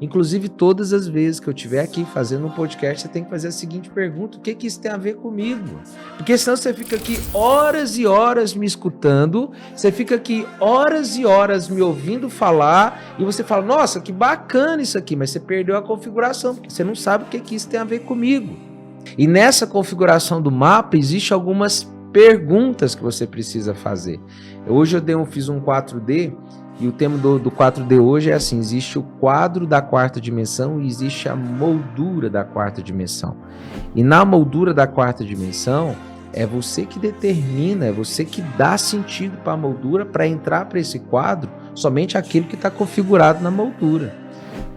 Inclusive, todas as vezes que eu estiver aqui fazendo um podcast, você tem que fazer a seguinte pergunta: o que isso tem a ver comigo? Porque senão você fica aqui horas e horas me escutando, você fica aqui horas e horas me ouvindo falar, e você fala, nossa, que bacana isso aqui, mas você perdeu a configuração, porque você não sabe o que isso tem a ver comigo. E nessa configuração do mapa, existem algumas perguntas que você precisa fazer. Hoje eu fiz um 4D, e o tema do 4D hoje é assim: existe o quadro da quarta dimensão e existe a moldura da quarta dimensão. E na moldura da quarta dimensão, é você que determina, é você que dá sentido para a moldura, para entrar para esse quadro, somente aquilo que está configurado na moldura.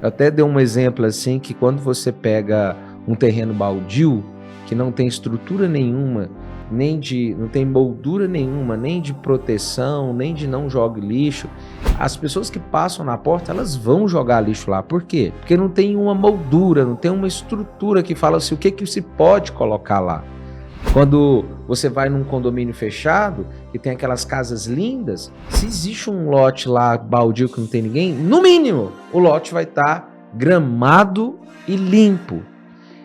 Eu até dei um exemplo assim, que quando você pega um terreno baldio, que não tem estrutura nenhuma, não tem moldura nenhuma, nem de proteção, nem de não jogue lixo, as pessoas que passam na porta, elas vão jogar lixo lá. Por quê? Porque não tem uma moldura, não tem uma estrutura que fala assim, o que se pode colocar lá. Quando você vai num condomínio fechado, que tem aquelas casas lindas, se existe um lote lá baldio que não tem ninguém, no mínimo, o lote vai estar gramado e limpo.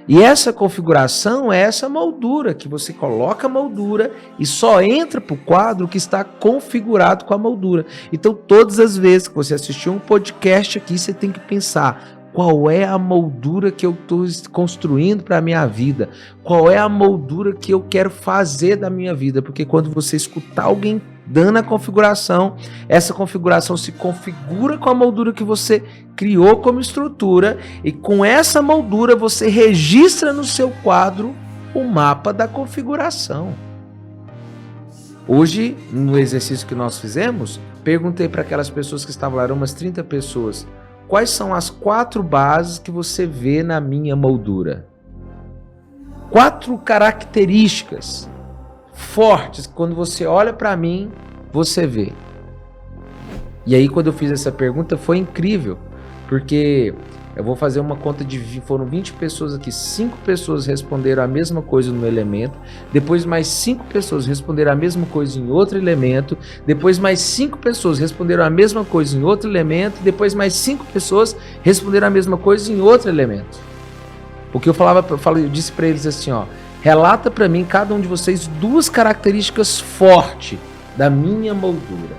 E essa configuração é essa moldura, que você coloca a moldura e só entra para o quadro que está configurado com a moldura. Então, todas as vezes que você assistir um podcast aqui, você tem que pensar: qual é a moldura que eu estou construindo para a minha vida? Qual é a moldura que eu quero fazer da minha vida? Porque quando você escutar alguém dando a configuração, essa configuração se configura com a moldura que você criou como estrutura, e com essa moldura você registra no seu quadro o mapa da configuração. Hoje, no exercício que nós fizemos, perguntei para aquelas pessoas que estavam lá, eram umas 30 pessoas, quais são as 4 bases que você vê na minha moldura? 4 características fortes, quando você olha para mim, você vê. E aí, quando eu fiz essa pergunta, foi incrível, porque eu vou fazer uma conta foram 20 pessoas aqui, 5 pessoas responderam a mesma coisa no elemento, depois mais 5 pessoas responderam a mesma coisa em outro elemento, depois mais 5 pessoas responderam a mesma coisa em outro elemento, depois mais 5 pessoas responderam a mesma coisa em outro elemento. Porque eu disse para eles assim, ó, relata para mim, cada um de vocês, 2 características fortes da minha moldura.